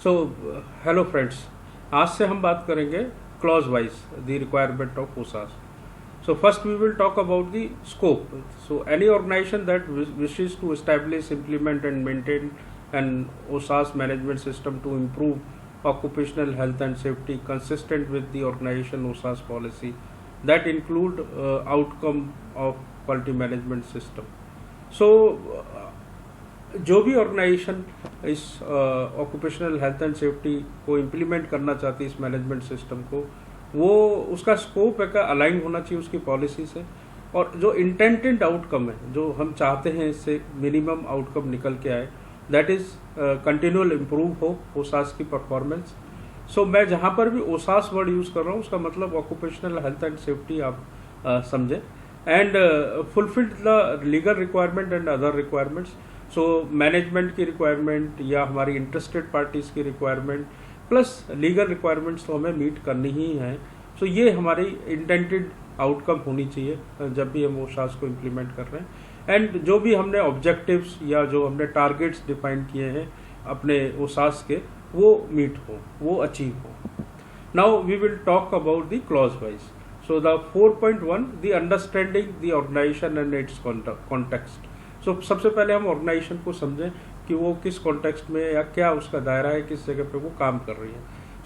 So hello friends, आज से हम बात करेंगे clause wise the requirement of OHSAS. So first we will talk about the scope. So any organization that wishes to establish, implement and maintain an OSAS management system to improve occupational health and safety consistent with the organization OSAS policy that include outcome of quality management system. So जो भी organisation इस occupational health and safety को implement करना चाहती है, इस management system को, वो उसका स्कोप है का अलाइन होना चाहिए उसकी पॉलिसी से, और जो इंटेंटेड आउटकम है, जो हम चाहते हैं इससे मिनिमम आउटकम निकल के आए, दैट इज कंटिन्यूअल इम्प्रूव हो ओसास की परफॉर्मेंस. सो मैं जहाँ पर भी ओसास वर्ड यूज़ कर रहा हूँ उसका मतलब ऑक्यूपेशनल हेल्थ एंड सेफ्टी आप समझें, and fulfilled the legal requirement and other requirements. So management की रिक्वायरमेंट या हमारी इंटरेस्टेड पार्टीज़ की रिक्वायरमेंट प्लस लीगल रिक्वायरमेंट्स तो हमें मीट करनी ही हैं. सो ये हमारी इंटेंटेड आउटकम होनी चाहिए जब भी हम ओसास को इम्प्लीमेंट कर रहे हैं, एंड जो भी हमने ऑब्जेक्टिव्स या जो हमने टारगेट्स डिफाइन किए हैं अपने ओसास के, वो मीट हो, वो अचीव हो. Now we will talk about the clause wise. So the 4.1 the understanding the organization and its context. So सबसे पहले हम ऑर्गेनाइजेशन को समझें कि वो किस कॉन्टेक्स्ट में या क्या उसका दायरा है, किस जगह पे वो काम कर रही है.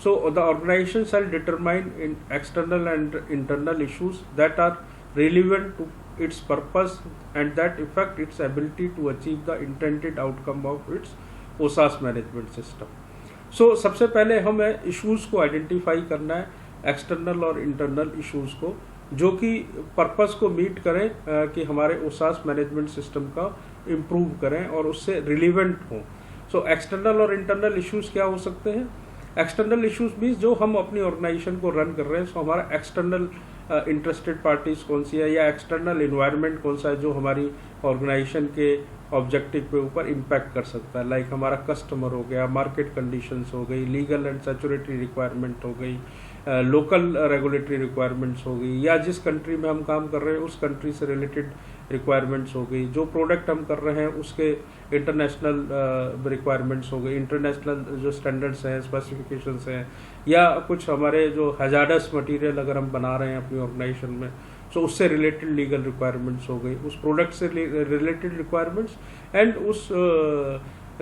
So the organization shall determine in external and internal issues that are relevant to its purpose and that effect its ability to achieve the intended outcome of its OHSAS management system. So सबसे पहले हमें issues को identify करना है, external और internal issues को, जो कि पर्पस को मीट करें कि हमारे ओसास मैनेजमेंट सिस्टम का इम्प्रूव करें और उससे रिलीवेंट हों. सो एक्सटर्नल और इंटरनल इश्यूज क्या हो सकते हैं? एक्सटर्नल इश्यूज मीन्स जो हम अपनी ऑर्गेनाइजेशन को रन कर रहे हैं, सो हमारा एक्सटर्नल इंटरेस्टेड पार्टीज कौन सी है या एक्सटर्नल इन्वायरमेंट कौन सा है जो हमारी ऑर्गेनाइजेशन के ऑब्जेक्टिव के ऊपर इम्पैक्ट कर सकता है. लाइक हमारा कस्टमर हो गया, मार्केट कंडीशंस हो गई, लीगल एंड सेक्यूरिटी रिक्वायरमेंट हो गई, लोकल रेगुलेटरी रिक्वायरमेंट्स हो गई, या जिस कंट्री में हम काम कर रहे हैं उस कंट्री से रिलेटेड रिक्वायरमेंट्स हो गई, जो प्रोडक्ट हम कर रहे हैं उसके इंटरनेशनल रिक्वायरमेंट्स हो गई, इंटरनेशनल जो स्टैंडर्ड्स हैं, स्पेसिफिकेशंस हैं, या कुछ हमारे जो हैजार्डस मटेरियल अगर हम बना रहे हैं अपनी ऑर्गेनाइजेशन में, सो उससे रिलेटेड लीगल रिक्वायरमेंट्स हो गई, उस प्रोडक्ट से रिलेटेड रिक्वायरमेंट्स, एंड उस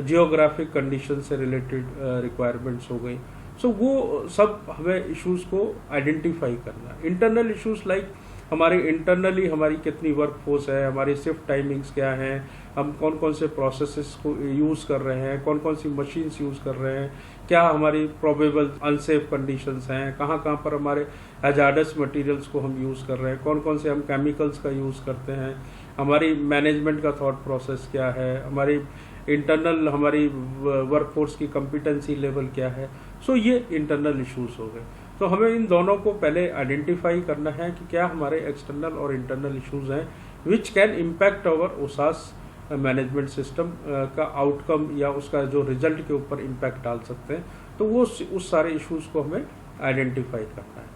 जियोग्राफिक कंडीशन से रिलेटेड रिक्वायरमेंट्स हो गई. सो वो सब हमें इश्यूज को आइडेंटिफाई करना है. इंटरनल इश्यूज लाइक हमारे इंटरनली हमारी कितनी वर्क फोर्स है, हमारी शिफ्ट टाइमिंग्स क्या हैं, हम कौन कौन से प्रोसेसेस को यूज़ कर रहे हैं, कौन कौन सी मशीन्स यूज़ कर रहे हैं, क्या हमारी प्रोबेबल अनसेफ कंडीशंस हैं, कहाँ कहाँ पर हमारे हैजार्डस मटेरियल्स को हम यूज़ कर रहे हैं, कौन कौन से हम केमिकल्स का यूज़ करते हैं, हमारी मैनेजमेंट का थॉट प्रोसेस क्या है, हमारी इंटरनल हमारी वर्कफोर्स की कॉम्पिटेंसी लेवल क्या है. सो ये इंटरनल इश्यूज हो गए. तो हमें इन दोनों को पहले आइडेंटिफाई करना है कि क्या हमारे एक्सटर्नल और इंटरनल इश्यूज हैं which can impact our OHSAS management system का आउटकम या उसका जो रिजल्ट के ऊपर इम्पैक्ट डाल सकते हैं. तो वो उस सारे इश्यूज को हमें आइडेंटिफाई करना है.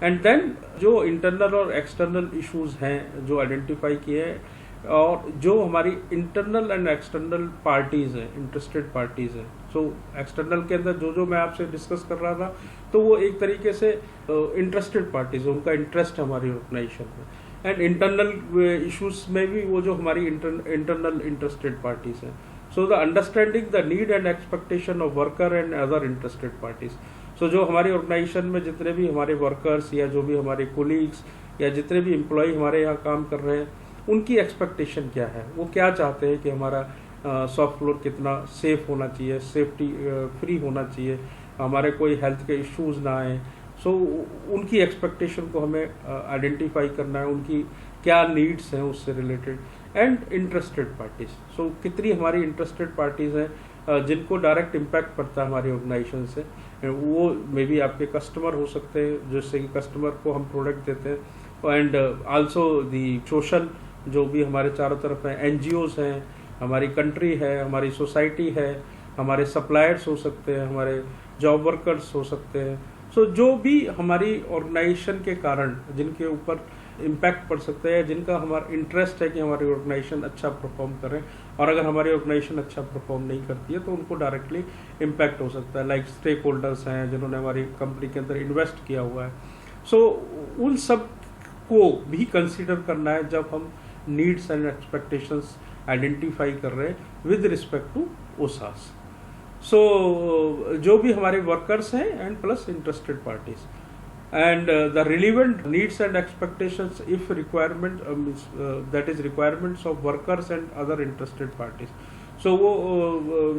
एंड देन जो इंटरनल और एक्सटर्नल इश्यूज हैं जो आइडेंटिफाई किए हैं, और जो हमारी इंटरनल एंड एक्सटर्नल पार्टीज़ हैं, इंटरेस्टेड पार्टीज़ हैं. सो एक्सटर्नल के अंदर जो मैं आपसे डिस्कस कर रहा था, तो वो एक तरीके से इंटरेस्टेड पार्टीज़, उनका इंटरेस्ट है हमारी ऑर्गेनाइजेशन में. एंड इंटरनल इश्यूज में भी वो जो हमारी इंटरनल इंटरेस्टेड पार्टीज़ हैं. So the understanding the need and expectation of worker and other interested parties. So जो हमारी ऑर्गेनाइजेशन में जितने भी हमारे वर्कर्स या जो भी हमारे कोलीग्स या जितने भी एम्प्लॉय हमारे यहाँ काम कर रहे हैं, उनकी एक्सपेक्टेशन क्या है, वो क्या चाहते हैं कि हमारा सॉफ्ट फ्लोर कितना सेफ होना चाहिए, सेफ्टी फ्री होना चाहिए, हमारे कोई हेल्थ के इश्यूज ना आए. सो उनकी एक्सपेक्टेशन को हमें आइडेंटिफाई करना है, उनकी क्या नीड्स हैं उससे related. And interested parties. So कितनी हमारी इंटरेस्टेड पार्टीज हैं जिनको डायरेक्ट इम्पैक्ट पड़ता है हमारी ऑर्गेनाइजेशन से. वो मे बी आपके कस्टमर हो सकते हैं, जिससे कि कस्टमर को हम प्रोडक्ट देते हैं, एंड आल्सो दी सोशल जो भी हमारे चारों तरफ हैं, एनजीओज हैं, हमारी कंट्री है, हमारी सोसाइटी है, हमारे सप्लायर्स हो सकते हैं, हमारे जॉब वर्कर्स हो सकते हैं. सो जो भी हमारी ऑर्गेनाइजेशन के कारण जिनके ऊपर इम्पैक्ट पड़ सकता है, जिनका हमारा इंटरेस्ट है कि हमारी ऑर्गेनाइजेशन अच्छा परफॉर्म करे, और अगर हमारी ऑर्गेनाइजेशन अच्छा परफॉर्म नहीं करती है तो उनको डायरेक्टली इम्पैक्ट हो सकता है। लाइक स्टेक होल्डर्स हैं जिन्होंने हमारी कंपनी के अंदर इन्वेस्ट किया हुआ है। सो उन सब को भी कंसिडर करना है जब हम नीड्स एंड एक्सपेक्टेशंस आइडेंटिफाई कर रहे हैं विद रिस्पेक्ट टू ओसास। सो जो भी हमारे वर्कर्स हैं and plus interested parties, and the relevant needs and expectations if requirement that is requirements of workers and other interested parties. So वो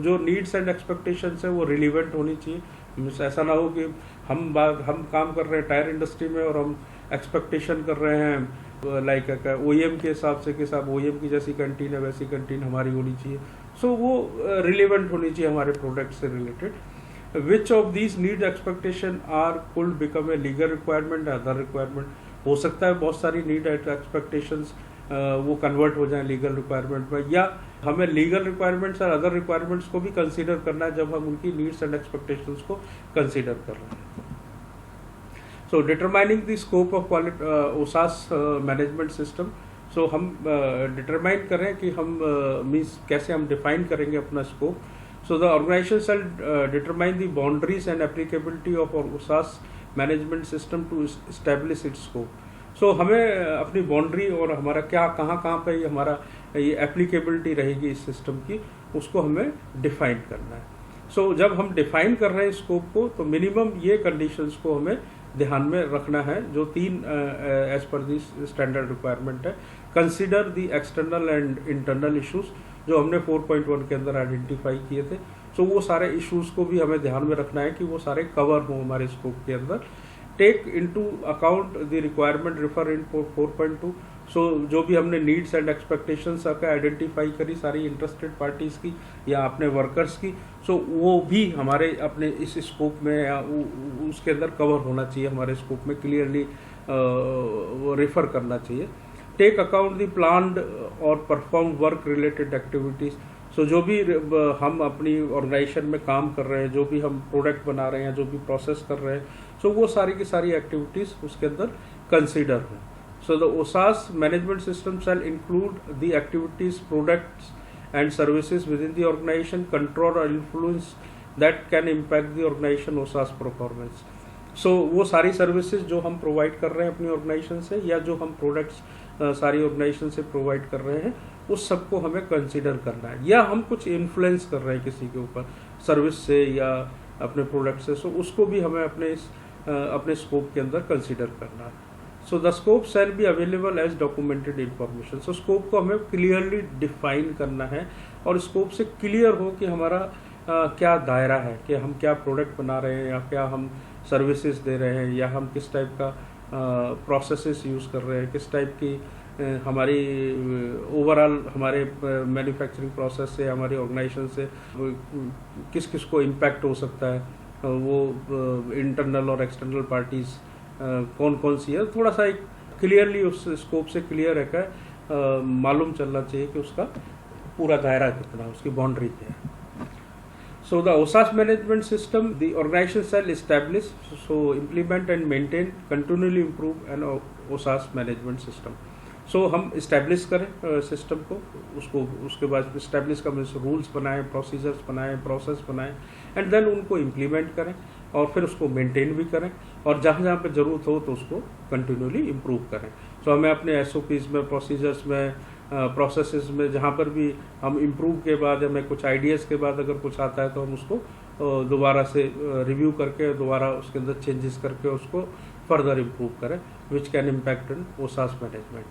जो needs and expectations है वो relevant होनी चाहिए। ऐसा ना हो कि हम काम कर रहे हैं टायर इंडस्ट्री में और हम एक्सपेक्टेशन कर रहे हैं लाइक OEM के हिसाब से कि साहब OEM की जैसी कंटीन है वैसी कंटीन हमारी होनी चाहिए। सो वो रिलेवेंट होनी चाहिए हमारे प्रोडक्ट से related. Which of these needs expectation are could become a legal requirement or other requirement? हो सकता है बहुत सारी नीड एक्सपेक्टेशंस वो कन्वर्ट हो जाए लीगल रिक्वायरमेंट में, या हमें लीगल रिक्वायरमेंट्स और अदर रिक्वायरमेंट्स को भी कंसीडर करना है जब हम उनकी नीड्स एंड एक्सपेक्टेशंस को कंसीडर कर रहे हैं। So determining the scope of OHSAS management system. So हम डिटरमाइन करें कि हम मीन्स कैसे हम डिफाइन करेंगे अपना scope. So the organization shall determine the boundaries and applicability of OSAS management system to establish its scope. So हमें अपनी बाउंड्री और हमारा क्या कहाँ पे हमारा ये एप्लीकेबिलिटी रहेगी इस सिस्टम की, उसको हमें डिफाइन करना है। So जब हम डिफाइन कर रहे हैं स्कोप को तो मिनिमम ये कंडीशंस को हमें ध्यान में रखना है जो 3 as per the standard requirement है। Consider the external and internal issues जो हमने 4.1 के अंदर आइडेंटिफाई किए थे। सो वो सारे इश्यूज को भी हमें ध्यान में रखना है कि वो सारे कवर हों हमारे स्कोप के अंदर। Take into account the requirement refer in 4.2। So जो भी हमने नीड्स एंड एक्सपेक्टेशंस आइडेंटिफाई करी सारी इंटरेस्टेड पार्टीज की या अपने वर्कर्स की, सो वो भी हमारे अपने इस स्कोप में या उसके अंदर कवर होना चाहिए, हमारे स्कोप में क्लियरली वो रेफर करना चाहिए। टेक अकाउंट द प्लान्ड और परफॉर्म वर्क रिलेटेड एक्टिविटीज। सो जो भी हम अपनी ऑर्गेनाइजेशन में काम कर रहे हैं, जो भी हम प्रोडक्ट बना रहे हैं, जो भी प्रोसेस कर रहे हैं, सो वो सारी की सारी एक्टिविटीज उसके अंदर कंसिडर हों। So the OHSAS management system shall include the activities, products and services within the organization, control और influence that can impact the organization OHSAS performance. So वो सारी सर्विसेज जो हम प्रोवाइड कर रहे हैं अपनी ऑर्गेनाइजेशन से या जो हम प्रोडक्ट्स सारी ऑर्गेनाइजेशन से प्रोवाइड कर रहे हैं, उस सबको हमें कंसीडर करना है। या हम कुछ इन्फ्लुएंस कर रहे हैं किसी के ऊपर सर्विस से या अपने प्रोडक्ट से, सो उसको भी हमें अपने स्कोप के अंदर कंसीडर करना है। So the scope shall be available as documented information. So scope को हमें क्लियरली डिफाइन करना है और स्कोप से क्लियर हो कि हमारा क्या दायरा है, कि हम क्या प्रोडक्ट बना रहे हैं या क्या हम सर्विसेज दे रहे हैं या हम किस टाइप का प्रोसेसेस यूज़ कर रहे हैं, किस टाइप की हमारी ओवरऑल हमारे मैन्युफैक्चरिंग प्रोसेस से हमारी ऑर्गेनाइजेशन से किस किस को इम्पैक्ट हो सकता है, वो इंटरनल और एक्सटर्नल पार्टीज कौन कौन सी है। थोड़ा सा एक क्लियरली उस स्कोप से क्लियर है मालूम चलना चाहिए कि उसका पूरा दायरा कितना, उसकी बाउंड्री क्या है। So the OSAS management system, the organization shall establish, so implement and maintain, continually improve an OSAS management system. So हम establish करें सिस्टम को, उसके बाद establish का मीन्स रूल्स बनाएं, प्रोसीजर्स बनाएं, प्रोसेस बनाएं एंड देन उनको इम्प्लीमेंट करें और फिर उसको मेंटेन भी करें और जहाँ जहाँ पे ज़रूरत हो तो उसको कंटिन्यूली इम्प्रूव करें। सो हमें अपने SOPs में, प्रोसीजर्स में, प्रोसेसेस में जहाँ पर भी हम इम्प्रूव के बाद हमें कुछ आइडियाज़ के बाद अगर कुछ आता है तो हम उसको दोबारा से रिव्यू करके दोबारा उसके अंदर चेंजेस करके उसको फर्दर इम्प्रूव करें, विच can impact in OSAS management.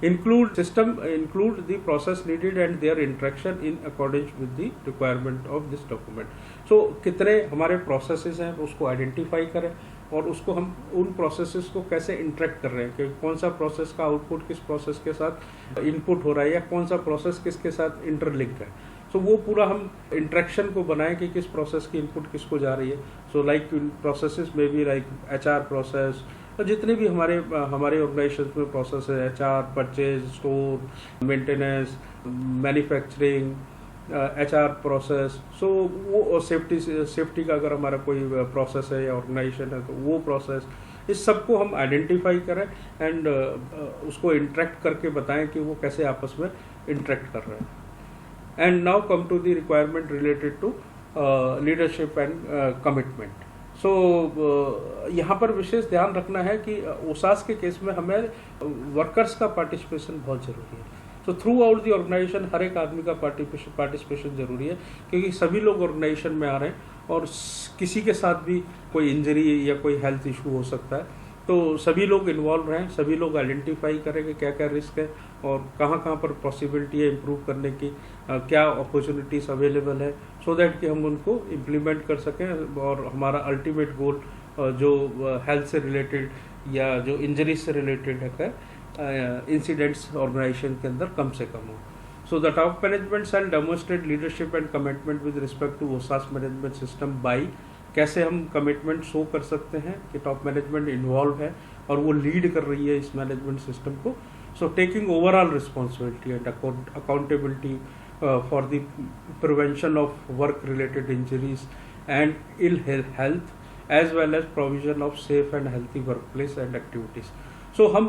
include the process needed and their interaction in accordance with the requirement of this document. So कितने हमारे processes हैं उसको identify करें और उसको हम उन processes को कैसे interact कर रहे हैं कि कौन सा process का output किस process के साथ input हो रहा है या कौन सा process किसके साथ interlink है। So वो पूरा हम interaction को बनाएं कि किस process की input किसको जा रही है। So like processes may be like HR process, तो जितने भी हमारे ऑर्गेनाइजेशन में प्रोसेस है, HR, purchase, store, maintenance, manufacturing, HR process, so वो सेफ्टी का अगर हमारा कोई प्रोसेस है या ऑर्गेनाइजेशन है तो वो प्रोसेस, इस सबको हम आइडेंटिफाई करें एंड उसको इंटरेक्ट करके बताएं कि वो कैसे आपस में इंटरेक्ट कर रहे हैं। And now come to the requirement related to leadership and commitment. So यहाँ पर विशेष ध्यान रखना है कि ओसास के केस में हमें वर्कर्स का पार्टिसिपेशन बहुत जरूरी है। तो थ्रू आउट दी ऑर्गेनाइजेशन हर एक आदमी का पार्टिसिपेशन जरूरी है, क्योंकि सभी लोग ऑर्गेनाइजेशन में आ रहे हैं और किसी के साथ भी कोई इंजरी या कोई हेल्थ इशू हो सकता है। तो सभी लोग इन्वॉल्व रहें, सभी लोग आइडेंटिफाई करें कि क्या क्या रिस्क है और कहाँ कहाँ पर पॉसिबिलिटी है इम्प्रूव करने की, क्या अपॉर्चुनिटीज़ अवेलेबल है, सो दैट कि हम उनको इम्प्लीमेंट कर सकें और हमारा अल्टीमेट गोल जो हेल्थ से रिलेटेड या जो इंजरीज से रिलेटेड है इंसिडेंट्स ऑर्गेनाइजेशन के अंदर कम से कम हो। So the top management shall demonstrate leadership and commitment with respect to OHSAS management system by, कैसे हम कमिटमेंट शो कर सकते हैं कि टॉप मैनेजमेंट इन्वॉल्व है और वो लीड कर रही है इस मैनेजमेंट सिस्टम को। So taking overall responsibility and accountability for the prevention of work related injuries and ill health as well as provision of safe and healthy work place and activities. So हम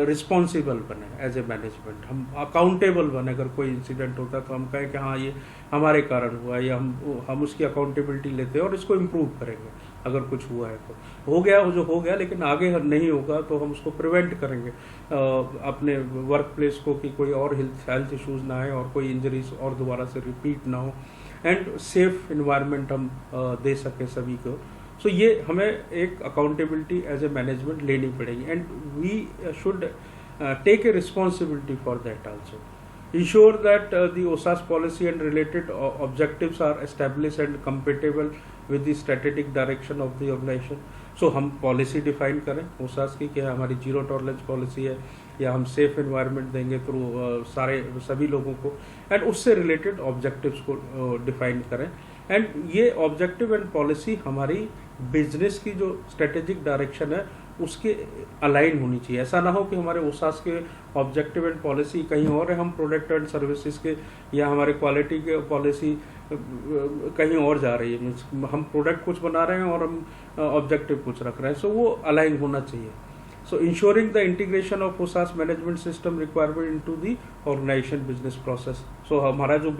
responsible बने as a management, हम accountable बने। अगर कोई incident होता है तो हम कहें कि हाँ ये हमारे कारण हुआ, या हम उसकी अकाउंटेबिलिटी लेते हैं और इसको इम्प्रूव करेंगे। अगर कुछ हुआ है तो हो गया जो हो गया, लेकिन आगे नहीं होगा तो हम उसको प्रिवेंट करेंगे अपने वर्क प्लेस को, कि कोई और हेल्थ इश्यूज ना आए और कोई इंजरीज और दोबारा से रिपीट ना हो, एंड सेफ इन्वायरमेंट हम दे सकें सभी को। सो ये हमें एक अकाउंटेबिलिटी एज ए मैनेजमेंट लेनी पड़ेगी, and we should take a responsibility for that also. Ensure that the OSAS policy and related objectives are established and compatible with the strategic direction of the organization. So हम policy define करें OSAS की, कि हमारी zero tolerance policy है या हम safe environment देंगे through सभी लोगों को, एंड उससे रिलेटेड ऑब्जेक्टिव्स को डिफाइन करें। एंड ये ऑब्जेक्टिव एंड पॉलिसी हमारी बिजनेस की जो स्ट्रेटेजिक डायरेक्शन है उसके अलाइन होनी चाहिए। ऐसा ना हो कि हमारे ओसास के ऑब्जेक्टिव एंड पॉलिसी कहीं और है, हम प्रोडक्ट एंड सर्विसेज के या हमारे क्वालिटी के पॉलिसी कहीं और जा रही है। हम प्रोडक्ट कुछ बना रहे हैं और हम ऑब्जेक्टिव कुछ रख रहे हैं। सो वो अलाइन होना चाहिए। So ensuring the integration of OHSAS management system requirement into the organization business process. So हमारा जो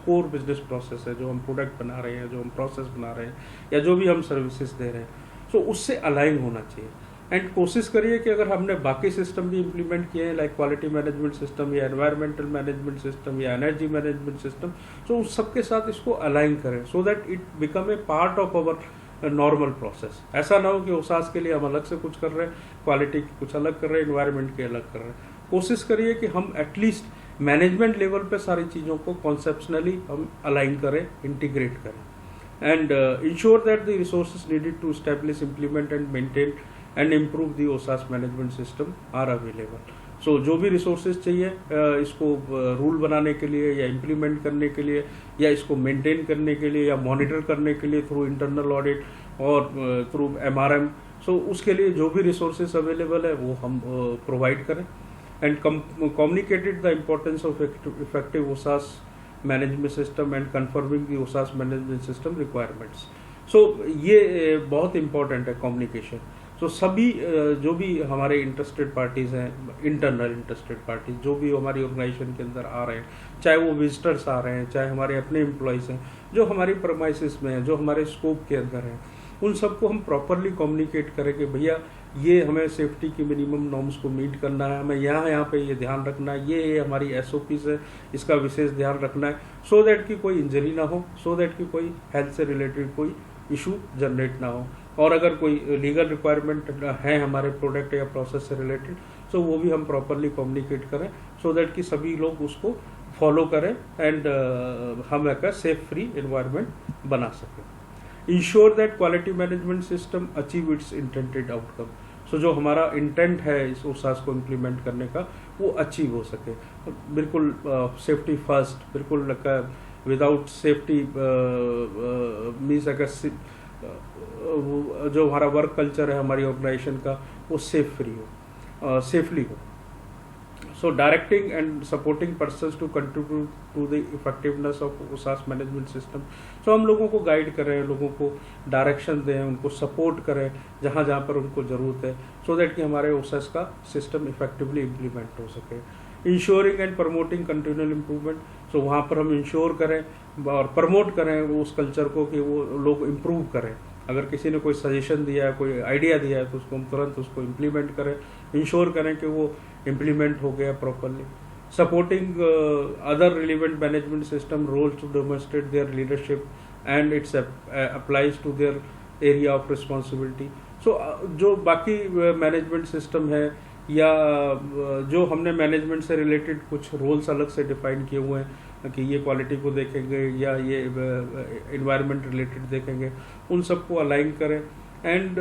कोर बिजनेस प्रोसेस है, जो हम प्रोडक्ट बना रहे हैं, जो हम प्रोसेस बना रहे हैं, या जो भी हम सर्विसेज दे रहे हैं, सो उससे अलाइन होना चाहिए। एंड कोशिश करिए कि अगर हमने बाकी सिस्टम भी इम्प्लीमेंट किए हैं, लाइक क्वालिटी मैनेजमेंट सिस्टम या एनवायरमेंटल मैनेजमेंट सिस्टम या एनर्जी मैनेजमेंट सिस्टम, तो उस सबके साथ इसको अलाइन करें, so that it become a part of our normal process. ऐसा ना हो कि ओसास के लिए हम अलग से कुछ कर रहे हैं, क्वालिटी कुछ अलग कर रहे हैं, एनवायरमेंट के अलग कर रहे हैं। कोशिश करिए कि हम एटलीस्ट मैनेजमेंट लेवल पे सारी चीज़ों को कॉन्सेप्शनली हम अलाइन करें, इंटीग्रेट करें, and ensure that the resources needed to establish, implement and maintain and improve the OHSAS management system are available. So जो भी रिसोर्सेज चाहिए इसको रूल बनाने के लिए या इम्प्लीमेंट करने के लिए या इसको मेंटेन करने के लिए या मॉनिटर करने के लिए थ्रू इंटरनल ऑडिट और थ्रू MRM, सो उसके लिए जो भी रिसोर्सेज अवेलेबल है वो हम प्रोवाइड करें, and communicated the importance of effective OHSAS management system and conforming the OHSAS management system requirements. So ये बहुत इंपॉर्टेंट है कम्युनिकेशन। तो सभी जो भी हमारे इंटरेस्टेड पार्टीज़ हैं, इंटरनल इंटरेस्टेड पार्टीज जो भी हमारी ऑर्गेनाइजेशन के अंदर आ रहे हैं, चाहे वो विजिटर्स आ रहे हैं, चाहे हमारे अपने एम्प्लॉयज़ हैं जो हमारी प्रमाइसिस में हैं, जो हमारे स्कोप के अंदर हैं, उन सबको हम प्रॉपरली कम्युनिकेट करें कि भैया ये हमें सेफ्टी की मिनिमम नॉर्म्स को मीट करना है, हमें यहाँ पे ये ध्यान रखना है, ये हमारी SOPs है, इसका विशेष ध्यान रखना है, सो दैट कि कोई इंजरी ना हो, सो दैट कि कोई हेल्थ से रिलेटेड कोई इशू जनरेट ना हो। और अगर कोई लीगल रिक्वायरमेंट है हमारे प्रोडक्ट या प्रोसेस से रिलेटेड, सो वो भी हम प्रॉपरली कम्युनिकेट करें, सो दैट कि सभी लोग उसको फॉलो करें एंड हम एक सेफ फ्री एनवायरनमेंट बना सकें। Ensure that quality management system achieve its intended outcome. So जो हमारा इंटेंट है इस ओसास को इम्प्लीमेंट करने का वो अचीव हो सके, बिल्कुल सेफ्टी फर्स्ट, बिल्कुल विदाउट सेफ्टी मीन्स अगर जो हमारा वर्क कल्चर है हमारी ऑर्गेनाइजेशन का वो सेफ फ्री हो, सेफली हो। So directing and supporting persons to contribute to the effectiveness of OSAS management system. So हम लोगों को गाइड करें, लोगों को डायरेक्शन दें, उनको सपोर्ट करें जहाँ जहाँ पर उनको ज़रूरत है, सो दैट कि हमारे OSAS का सिस्टम इफेक्टिवली इम्प्लीमेंट हो सके. Ensuring and promoting continual improvement. So वहाँ पर हम इंश्योर करें और प्रमोट करें उस कल्चर को कि वो लोग इम्प्रूव करें. अगर किसी ने कोई सजेशन दिया है, कोई आइडिया दिया है, तो उसको हम तुरंत उसको इम्प्लीमेंट करें, इंश्योर करें कि वो इम्प्लीमेंट हो गया properly. Supporting other relevant management system roles to demonstrate their leadership and its applies to their area of responsibility. So जो बाकी मैनेजमेंट सिस्टम है या जो हमने मैनेजमेंट से रिलेटेड कुछ रोल्स अलग से डिफाइन किए हुए हैं कि ये क्वालिटी को देखेंगे या ये इन्वायरमेंट रिलेटेड देखेंगे, उन सबको अलाइन करें एंड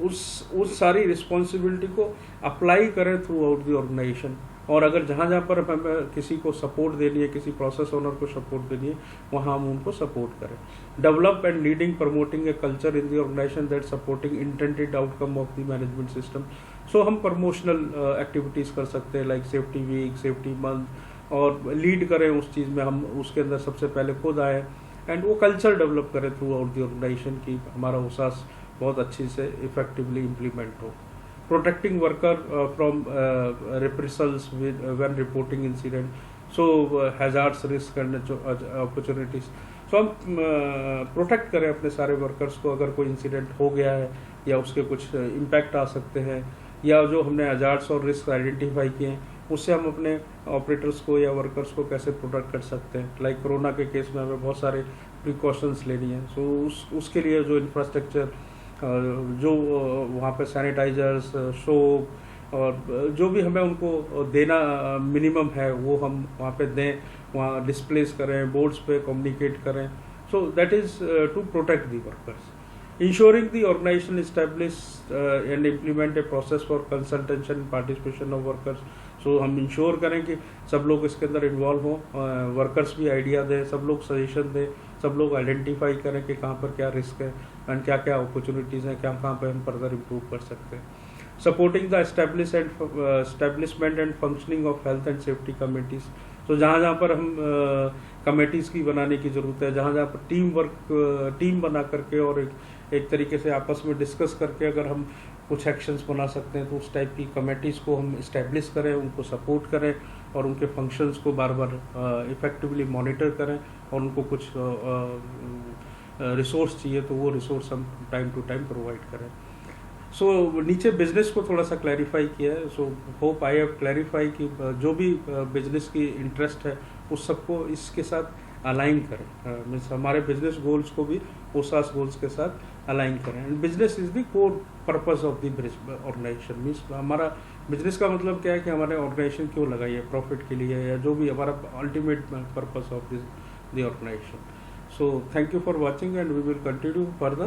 उस सारी रिस्पॉन्सिबिलिटी को अप्लाई करें थ्रू आउट द ऑर्गेनाइजेशन. और अगर जहाँ जहाँ पर हमें किसी को सपोर्ट देनी है, किसी प्रोसेस ओनर को सपोर्ट देनी है, वहाँ हम उनको सपोर्ट करें. Develop and leading promoting a culture in the organization that supporting intended outcome of the management system. So हम प्रमोशनल एक्टिविटीज़ कर सकते हैं like safety week, safety month, और लीड करें उस चीज़ में, हम उसके अंदर सबसे पहले खुद आए एंड वो कल्चर डेवलप करें थ्रू आउट द ऑर्गेनाइजेशन की हमारा OSAS बहुत अच्छी से इफेक्टिवली इम्प्लीमेंट हो. Protecting worker from reprisals when reporting incident, so hazards, risk and opportunities. So हम प्रोटेक्ट करें अपने सारे वर्कर्स को. अगर कोई इंसिडेंट हो गया है या उसके कुछ इम्पैक्ट आ सकते हैं, या जो हमने हजार्ड्स और रिस्क आइडेंटिफाई किए हैं, उससे हम अपने ऑपरेटर्स को या वर्कर्स को कैसे प्रोटेक्ट कर सकते हैं. लाइक कोरोना के केस में हमें बहुत सारे प्रिकॉशंस लेनी है. सो उसके लिए जो इंफ्रास्ट्रक्चर, जो वहाँ पे सैनिटाइजर्स, सोप और जो भी हमें उनको देना मिनिमम है, वो हम वहाँ पे दें, वहाँ डिस्प्लेस करें, बोर्ड्स पे कम्युनिकेट करें. So that is to protect the workers. Ensuring the organization establish and implement a process for consultation and participation of workers. So हम इंश्योर करें कि सब लोग इसके अंदर इन्वॉल्व हों, वर्कर्स भी आइडिया दें, सब लोग सजेशन दें, सब लोग आइडेंटिफाई करें कि कहाँ पर क्या रिस्क है एंड क्या क्या अपॉर्चुनिटीज़ हैं, क्या कहाँ पर हम फर्दर इम्प्रूव कर सकते हैं. Supporting the establishment and functioning of health and safety committees. तो जहाँ जहाँ पर हम कमेटीज़ की बनाने की ज़रूरत है, जहाँ जहाँ पर टीम बना करके और एक तरीके से आपस में डिस्कस करके अगर हम कुछ एक्शंस बना सकते हैं, तो उस टाइप की कमेटीज़ को हम इस्टेब्लिश करें, उनको सपोर्ट करें और उनके फंक्शंस को बार बार इफ़ेक्टिवली मॉनिटर करें, और उनको कुछ रिसोर्स चाहिए तो वो रिसोर्स हम टाइम टू टाइम प्रोवाइड करें. सो नीचे बिजनेस को थोड़ा सा क्लैरिफाई किया है. So hope I have clarify कि जो भी बिजनेस की इंटरेस्ट है उस सबको इसके साथ अलाइन करें. मीन्स हमारे बिजनेस गोल्स को भी OSAS गोल्स के साथ अलाइन करें. And business is the core purpose of the organisation. Means हमारा बिजनेस का मतलब क्या है कि हमारे ऑर्गेनाइजेशन क्यों लगाई है, प्रॉफिट के लिए, या जो भी हमारा ultimate purpose of the organisation. So thank you for watching and we will continue further.